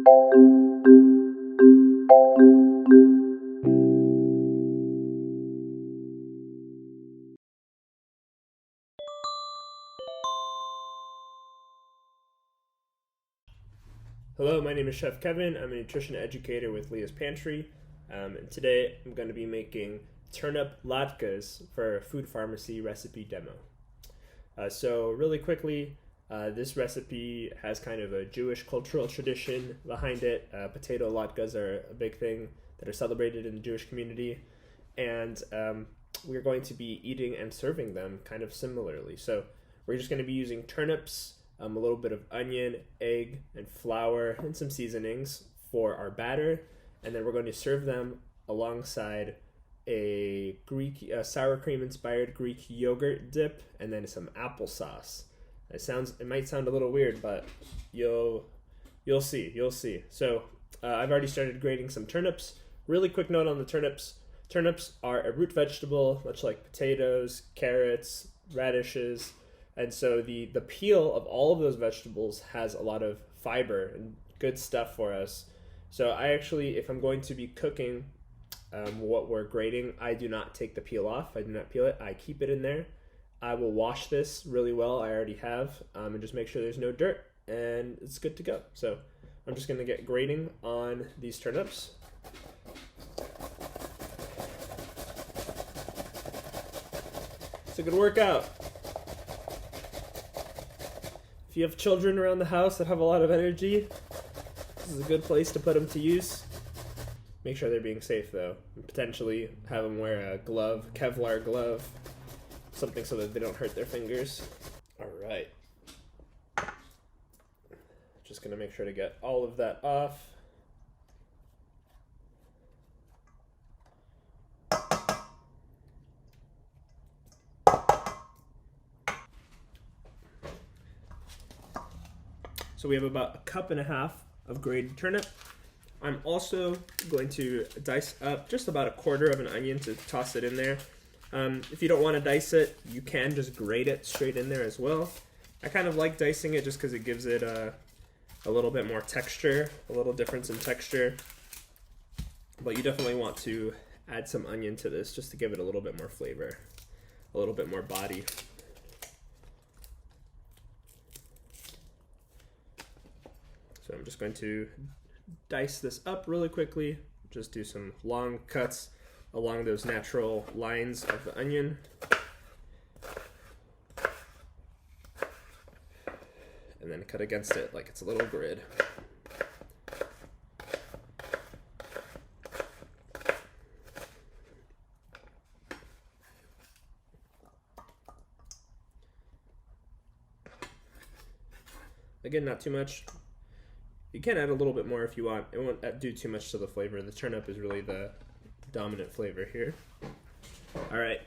Hello, my name is Chef Kevin. I'm a nutrition educator with Leah's Pantry, and today I'm going to be making Turnip Latkes for a food pharmacy recipe demo. So really quickly, this recipe has kind of a Jewish cultural tradition behind it. Potato latkes are a big thing that are celebrated in the Jewish community, and we're going to be eating and serving them kind of similarly. So we're just going to be using turnips, a little bit of onion, egg, and flour, and some seasonings for our batter, and then we're going to serve them alongside a sour cream inspired Greek yogurt dip, and then some applesauce. It might sound a little weird, but you'll see. So I've already started grating some turnips. Really quick note on the turnips. Turnips are a root vegetable, much like potatoes, carrots, radishes. And so the peel of all of those vegetables has a lot of fiber and good stuff for us. So I actually, if I'm going to be cooking what we're grating, I do not take the peel off. I do not peel it. I keep it in there. I will wash this really well. I already have, and just make sure there's no dirt, and it's good to go. So I'm just going to get grating on these turnips. It's a good workout. If you have children around the house that have a lot of energy, this is a good place to put them to use. Make sure they're being safe though. And potentially have them wear a glove, Kevlar glove, something so that they don't hurt their fingers. All right. Just gonna make sure to get all of that off. So we have about a cup and a half of grated turnip. I'm also going to dice up just about a quarter of an onion to toss it in there. If you don't want to dice it, you can just grate it straight in there as well. I kind of like dicing it just because it gives it a little bit more texture, a little difference in texture. But you definitely want to add some onion to this just to give it a little bit more flavor, a little bit more body. So I'm just going to dice this up really quickly, just do some long cuts along those natural lines of the onion. And then cut against it like it's a little grid. Again, not too much. You can add a little bit more if you want. It won't do too much to the flavor. The turnip is really the dominant flavor here. All right,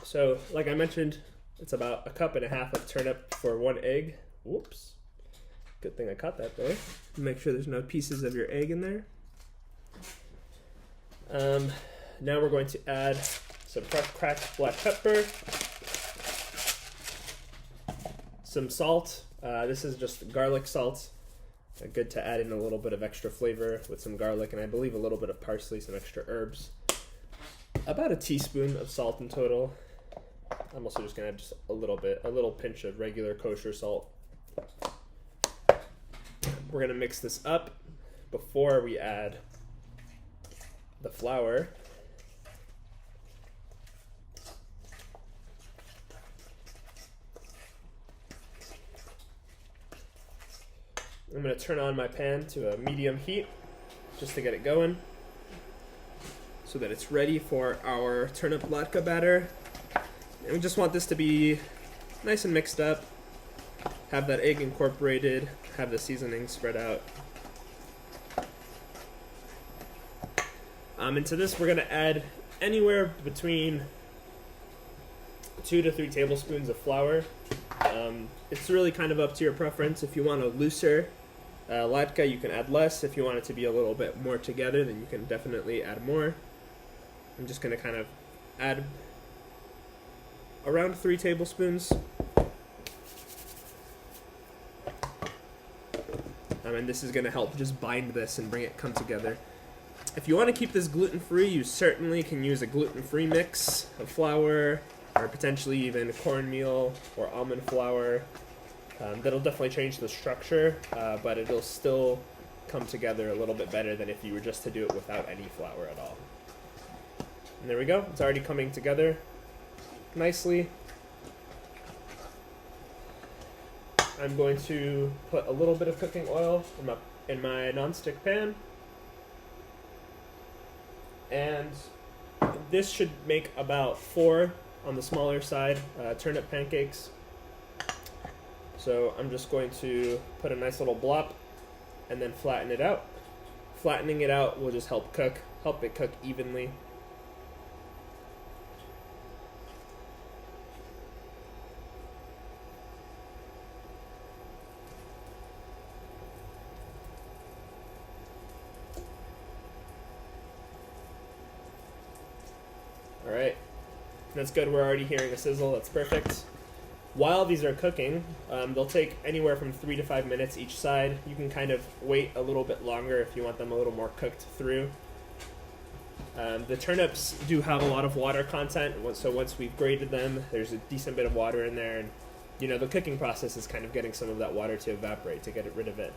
so like I mentioned, it's about a cup and a half of turnip for one egg. Whoops. Good thing I caught that there. Make sure there's no pieces of your egg in there. Now we're going to add some cracked black pepper, some salt. This is just garlic salt. Good to add in a little bit of extra flavor with some garlic, and I believe a little bit of parsley, some extra herbs. About a teaspoon of salt in total. I'm also just gonna add just a little pinch of regular kosher salt. We're gonna mix this up before we add the flour. I'm going to turn on my pan to a medium heat just to get it going so that it's ready for our turnip latke batter. And we just want this to be nice and mixed up, have that egg incorporated, have the seasoning spread out. Into this we're going to add anywhere between 2 to 3 tablespoons of flour. It's really kind of up to your preference. If you want a looser latke, you can add less. If you want it to be a little bit more together, then you can definitely add more. I'm just going to kind of add around 3 tablespoons. and this is going to help just bind this and bring it come together. If you want to keep this gluten-free, you certainly can use a gluten-free mix of flour, or potentially even cornmeal or almond flour. That'll definitely change the structure, but it'll still come together a little bit better than if you were just to do it without any flour at all. And there we go. It's already coming together nicely. I'm going to put a little bit of cooking oil in my nonstick pan. And this should make about 4 on the smaller side turnip pancakes. So I'm just going to put a nice little blop and then flatten it out. Flattening it out will just help it cook evenly. All right, that's good. We're already hearing a sizzle. That's perfect. While these are cooking, they'll take anywhere from 3 to 5 minutes each side. You can kind of wait a little bit longer if you want them a little more cooked through. The turnips do have a lot of water content, so once we've grated them, there's a decent bit of water in there, and the cooking process is kind of getting some of that water to evaporate to get rid of it.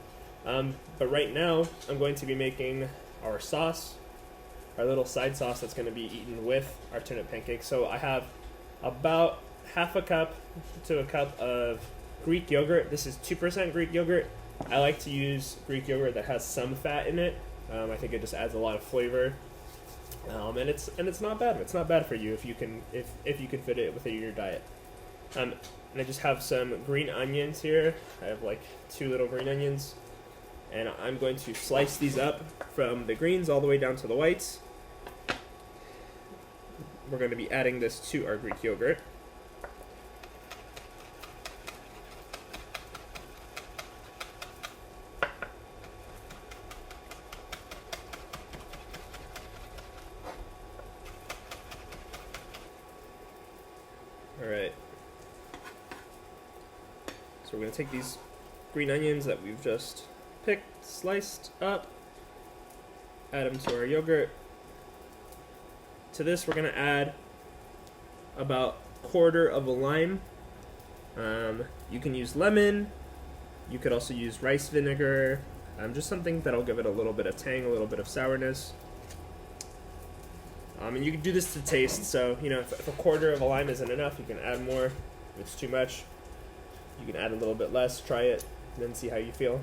But right now, I'm going to be making our sauce, our little side sauce that's going to be eaten with our turnip pancakes. So I have about half a cup to a cup of Greek yogurt. This is 2% Greek yogurt. I like to use Greek yogurt that has some fat in it. I think it just adds a lot of flavor, and it's not bad. It's not bad for you if you can fit it within your diet. And I just have some green onions here. I have like 2 little green onions, and I'm going to slice these up from the greens all the way down to the whites. We're going to be adding this to our Greek yogurt. Alright, so we're going to take these green onions that we've just picked, sliced up, add them to our yogurt. To this we're going to add about 1/4 of a lime. You can use lemon, you could also use rice vinegar, just something that'll give it a little bit of tang, a little bit of sourness. And you can do this to taste, so if a 1/4 of a lime isn't enough, you can add more. If it's too much, you can add a little bit less, try it, and then see how you feel.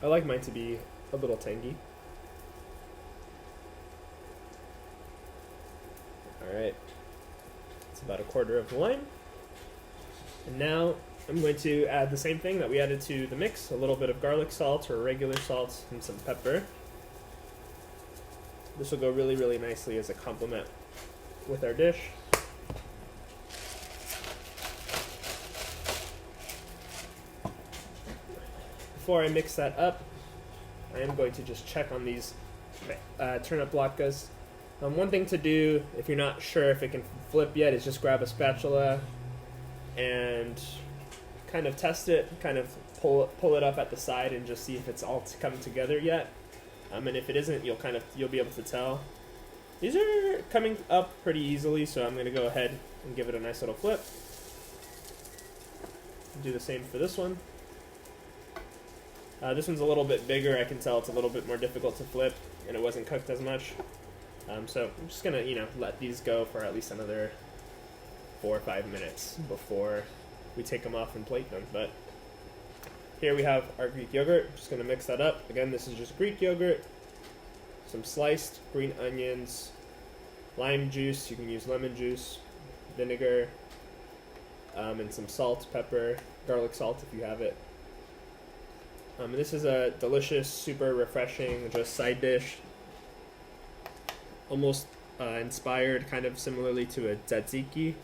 I like mine to be a little tangy. Alright, it's about a 1/4 of the lime. And now I'm going to add the same thing that we added to the mix, a little bit of garlic salt or regular salt and some pepper. This will go really, really nicely as a complement with our dish. Before I mix that up, I am going to just check on these turnip latkes. One thing to do, if you're not sure if it can flip yet, is just grab a spatula and kind of test it, kind of pull it up at the side and just see if it's all come together yet. And if it isn't, you'll be able to tell. These are coming up pretty easily, so I'm going to go ahead and give it a nice little flip. Do the same for this one. This one's a little bit bigger. I can tell it's a little bit more difficult to flip, and it wasn't cooked as much. So I'm just going to, let these go for at least another 4 or 5 minutes before we take them off and plate them. But here we have our Greek yogurt. Just going to mix that up. Again, this is just Greek yogurt, some sliced green onions, lime juice. You can use lemon juice, vinegar, and some salt, pepper, garlic salt if you have it. And this is a delicious, super refreshing, just side dish. Almost inspired kind of similarly to a tzatziki.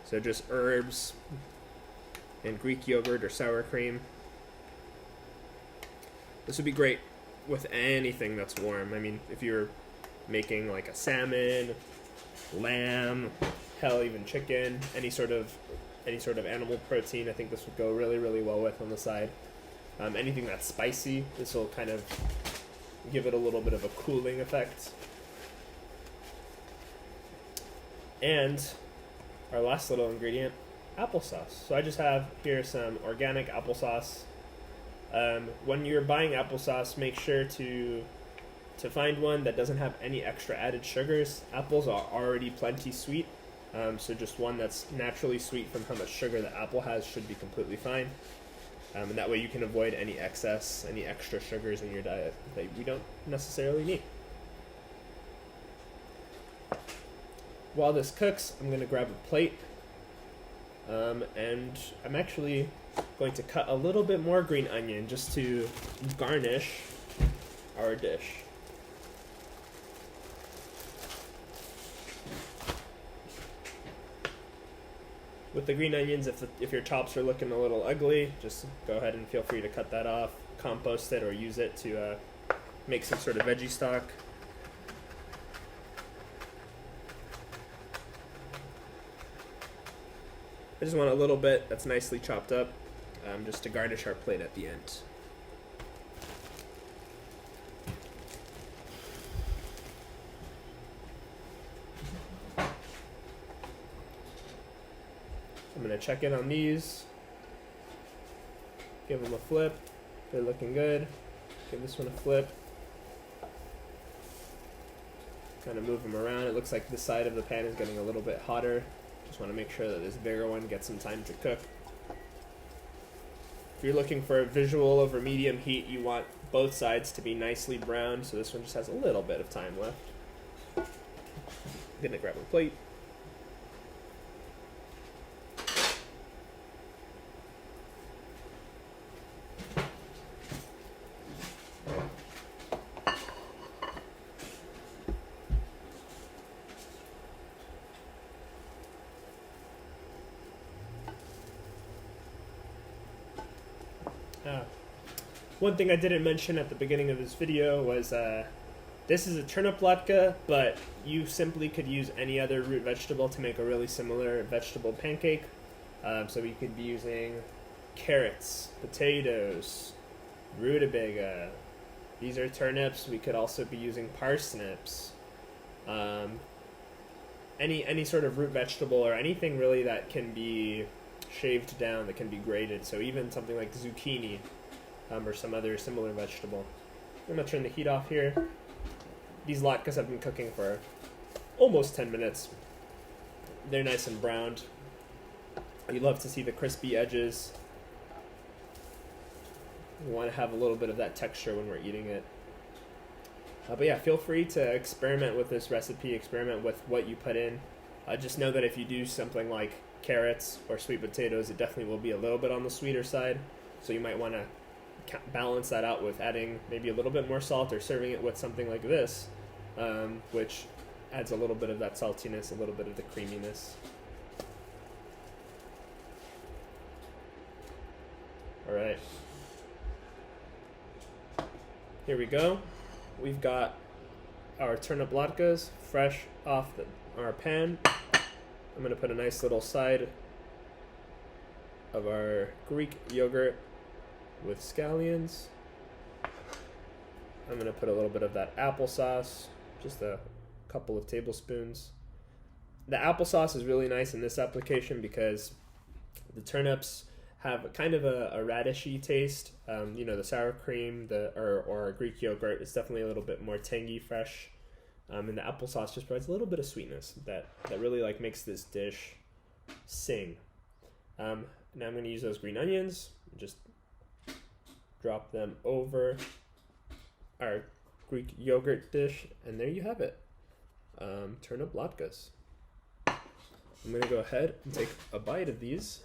So just herbs and Greek yogurt or sour cream. This would be great with anything that's warm. I mean, if you're making like a salmon, lamb, hell, even chicken, any sort of animal protein, I think this would go really, really well with on the side. Anything that's spicy, this will kind of give it a little bit of a cooling effect. And our last little ingredient, applesauce. So I just have here some organic applesauce. When you're buying applesauce, make sure to find one that doesn't have any extra added sugars. Apples are already plenty sweet, so just one that's naturally sweet from how much sugar the apple has should be completely fine. And that way you can avoid any excess, any extra sugars in your diet that you don't necessarily need. While this cooks, I'm going to grab a plate, and I'm actually going to cut a little bit more green onion just to garnish our dish. With the green onions, if your chops are looking a little ugly, just go ahead and feel free to cut that off, compost it, or use it to make some sort of veggie stock. I just want a little bit that's nicely chopped up, just to garnish our plate at the end. I'm going to check in on these, give them a flip, they're looking good, give this one a flip, kind of move them around. It looks like the side of the pan is getting a little bit hotter. Just want to make sure that this bigger one gets some time to cook. If you're looking for a visual over medium heat, you want both sides to be nicely browned, so this one just has a little bit of time left. I'm going to grab a plate. One thing I didn't mention at the beginning of this video was this is a turnip latke, but you simply could use any other root vegetable to make a really similar vegetable pancake. So we could be using carrots, potatoes, rutabaga. These are turnips. We could also be using parsnips. Any sort of root vegetable or anything really that can be shaved down, that can be grated. So even something like zucchini. Or some other similar vegetable. I'm going to turn the heat off here. These latkes have been cooking for almost 10 minutes. They're nice and browned. You love to see the crispy edges. You want to have a little bit of that texture when we're eating it. But yeah, feel free to experiment with this recipe, experiment with what you put in. Just know that if you do something like carrots or sweet potatoes, it definitely will be a little bit on the sweeter side. So you might want to balance that out with adding maybe a little bit more salt, or serving it with something like this, which adds a little bit of that saltiness, a little bit of the creaminess. Alright, here we go. We've got our turnip latkes fresh off our pan. I'm going to put a nice little side of our Greek yogurt with scallions. I'm going to put a little bit of that applesauce, just a couple of tablespoons. The applesauce is really nice in this application because the turnips have kind of a radishy taste. The sour cream, or Greek yogurt is definitely a little bit more tangy, fresh. And the applesauce just provides a little bit of sweetness that really makes this dish sing. Now I'm going to use those green onions, just drop them over our Greek yogurt dish, and there you have it. Turnip latkes. I'm going to go ahead and take a bite of these.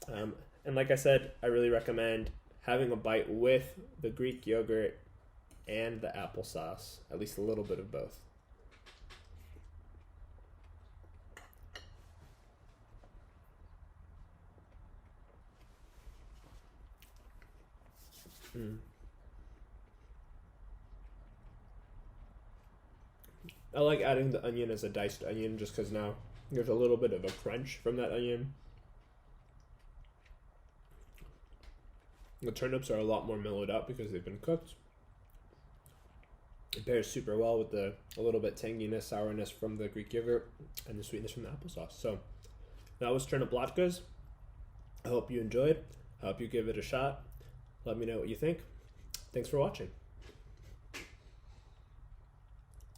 And like I said, I really recommend having a bite with the Greek yogurt and the applesauce, at least a little bit of both. I like adding the onion as a diced onion just because now There's a little bit of a crunch from that onion. The turnips are a lot more mellowed out because they've been cooked. It pairs super well with a little bit tanginess, sourness from the Greek yogurt, and the sweetness from the applesauce. So that was Turnip Latkes. I hope you enjoyed. I hope you give it a shot. Let me know what you think. Thanks for watching.